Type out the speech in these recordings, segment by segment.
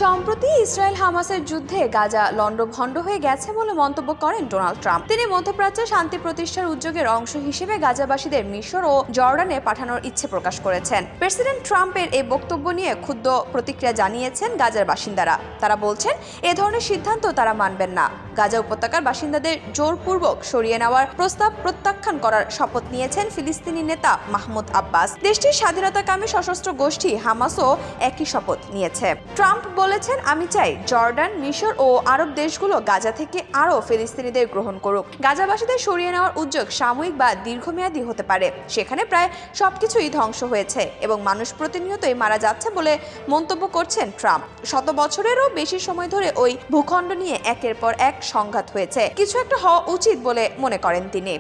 সম্প্রতি ইসরায়েল হামাসের যুদ্ধে গাজা লণ্ডভণ্ড হয়ে গেছে বলে মন্তব্য করেন ডোনাল্ড ট্রাম্প। তিনি মধ্যপ্রাচ্যে শান্তি প্রতিষ্ঠার উদ্যোগের অংশ হিসেবে গাজাবাসীদের মিশর ও জর্ডানে পাঠানোর ইচ্ছে প্রকাশ করেছেন। প্রেসিডেন্ট ট্রাম্পের এই বক্তব্য নিয়ে ক্ষুব্ধ প্রতিক্রিয়া জানিয়েছেন গাজার বাসিন্দারা। তারা বলছেন, এ ধরনের সিদ্ধান্ত তারা মানবেন না। গাজা উপত্যকার বাসিন্দাদের জোরপূর্বক সরিয়ে নেওয়ার প্রস্তাব প্রত্যাখ্যান করার শপথ নিয়েছেন ফিলিস্তিনি নেতা মাহমুদ আব্বাস। দেশটির স্বাধীনতাকামী সশস্ত্র গোষ্ঠী হামাসও একই শপথ নিয়েছে। ট্রাম্প বলেছেন, আমি চাই জর্ডান, মিশর ও আরব দেশগুলো গাজা থেকে আরও ফিলিস্তিনিদের গ্রহণ করুক। গাজাবাসীদের সরিয়ে নেওয়ার উদ্যোগ সাময়িক বা দীর্ঘমেয়াদী হতে পারে। সেখানে প্রায় সবকিছুই ধ্বংস হয়েছে এবং মানুষ প্রতিনিয়তই মারা যাচ্ছে বলে মন্তব্য করছেন ট্রাম্প। শত বছরেরও বেশি সময় ধরে ওই ভূখণ্ড নিয়ে একের পর এক সংঘাত হয়েছে। কিছু একটা হওয়া উচিত বলে মনে করেন তিনি।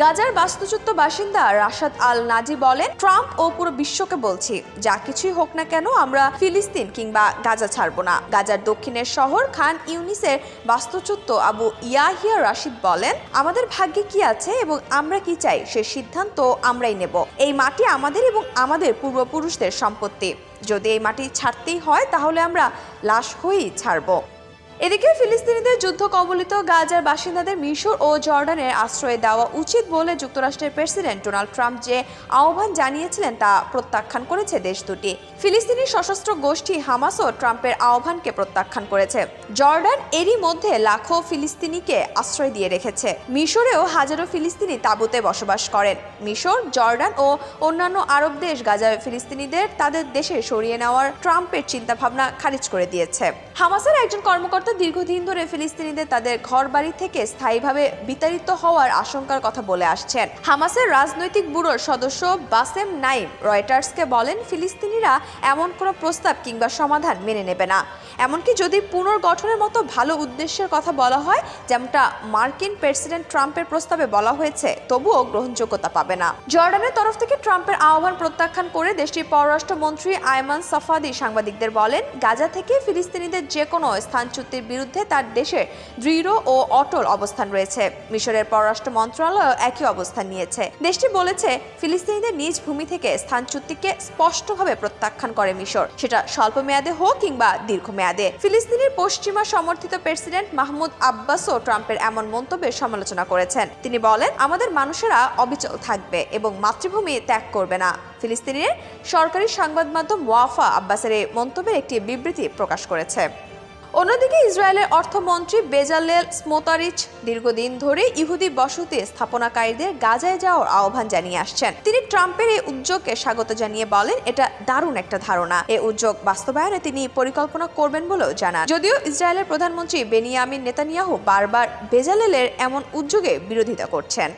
গাজার বাস্তুচ্যুত বাসিন্দা রাশাদ আল নাজি বলেন, ট্রাম্প ও পুরো বিশ্বকে বলছি, যা কিছুই হোক না কেন আমরা ফিলিস্তিন কিংবা গাজা ছাড়ব না। গাজার দক্ষিণের শহর খান ইউনিসের বাস্তুচ্যুত আবু ইয়াহিয়া রাশিদ বলেন, আমাদের ভাগ্যে কি আছে এবং আমরা কি চাই সে সিদ্ধান্ত আমরাই নেব। এই মাটি আমাদের এবং আমাদের পূর্বপুরুষদের সম্পত্তি। যদি এই মাটি ছাড়তেই হয় তাহলে আমরা লাশ হয়েই ছাড়ব। এদিকে ফিলিস্তিনিদের যুদ্ধ কবলিত গাজার বাসিন্দাদের মিশর ও জর্ডানের আশ্রয় দেওয়া উচিত বলে যুক্তরাষ্ট্রের প্রেসিডেন্ট ডোনাল্ড ট্রাম্প যে আহ্বান জানিয়েছিলেন তা প্রত্যাখ্যান করেছে দেশ দুটি। ফিলিস্তিনি সশস্ত্র গোষ্ঠী হামাসও ট্রাম্পের আহ্বানকে প্রত্যাখ্যান করেছে। জর্ডান এরই মধ্যে লাখো ফিলিস্তিনিকে আশ্রয় দিয়ে রেখেছে। মিশরেও হাজারো ফিলিস্তিনি তাঁবুতে বসবাস করেন। মিশর, জর্ডান ও অন্যান্য আরব দেশ গাজায় ফিলিস্তিনিদের তাদের দেশে সরিয়ে নেওয়ার ট্রাম্পের চিন্তাভাবনা খারিজ করে দিয়েছে। হামাসের একজন কর্মকর্তা দীর্ঘদিন ধরে ফিলিস্তিনিদের তাদের ঘরবাড়ি থেকে স্থায়ীভাবে বিতাড়িত হওয়ার আশঙ্কার কথা বলে আসছেন। হামাসের রাজনৈতিক ব্যুরোর সদস্য বাসেম নাইম রয়টার্সকে বলেন, ফিলিস্তিনিরা এমন কোনো প্রস্তাব কিংবা সমাধান মেনে নেবে না। এমনকি যদি পুনর্গঠনের মতো ভালো উদ্দেশ্যের কথা বলা হয়, যেমনটা মার্কিন প্রেসিডেন্ট ট্রাম্পের প্রস্তাবে বলা হয়েছে, তবুও গ্রহণযোগ্যতা পাবে না। জর্ডানের তরফ থেকে ট্রাম্পের আহ্বান প্রত্যাখ্যান করে দেশটির পররাষ্ট্রমন্ত্রী আয়মান সাফাদি সাংবাদিকদের বলেন, গাজা থেকে ফিলিস্তিনিদের যে কোনো স্থানচ্যুতির বিরুদ্ধে তার দেশের দৃঢ় ও অটল অবস্থান রয়েছে। মিশরের পররাষ্ট্র মন্ত্রণালয় একই অবস্থান নিয়েছে। দেশটি বলেছে, ফিলিস্তিনিদের নিজ ভূমি থেকে স্থানচ্যুতিকে স্পষ্টভাবে প্রত্যাখ্যান করে মিশর, সেটা স্বল্প মেয়াদে হোক কিংবা দীর্ঘমেয়াদে। ফিলিস্তিনের পশ্চিমা সমর্থিত প্রেসিডেন্ট মাহমুদ আব্বাসও ট্রাম্পের এমন মন্তব্যের সমালোচনা করেছেন। তিনি বলেন, আমাদের মানুষেরা অবিচল থাকবে এবং মাতৃভূমি ত্যাগ করবে না। ফিলিস্তিনের সরকারি সংবাদ মাধ্যম ওয়াফা আব্বাসের এই মন্তব্যের একটি বিবৃতি প্রকাশ করেছে। অন্যদিকে ইসরায়েলের অর্থমন্ত্রী বেজালেল স্মোতারিচ দীর্ঘদিন ধরে ইহুদি বসতি স্থাপনাকারীদের গাজায় যাওয়ার আহ্বান জানিয়ে আসছেন। তিনি ট্রাম্পের এই উদ্যোগকে স্বাগত জানিয়ে বলেন, এটা দারুণ একটা ধারণা। এই উদ্যোগ বাস্তবায়নে তিনি পরিকল্পনা করবেন বলেও জানান। যদিও ইসরায়েলের প্রধানমন্ত্রী বেনিয়ামিন নেতানিয়াহু বারবার বেজালেলের এমন উদ্যোগে বিরোধিতা করছেন।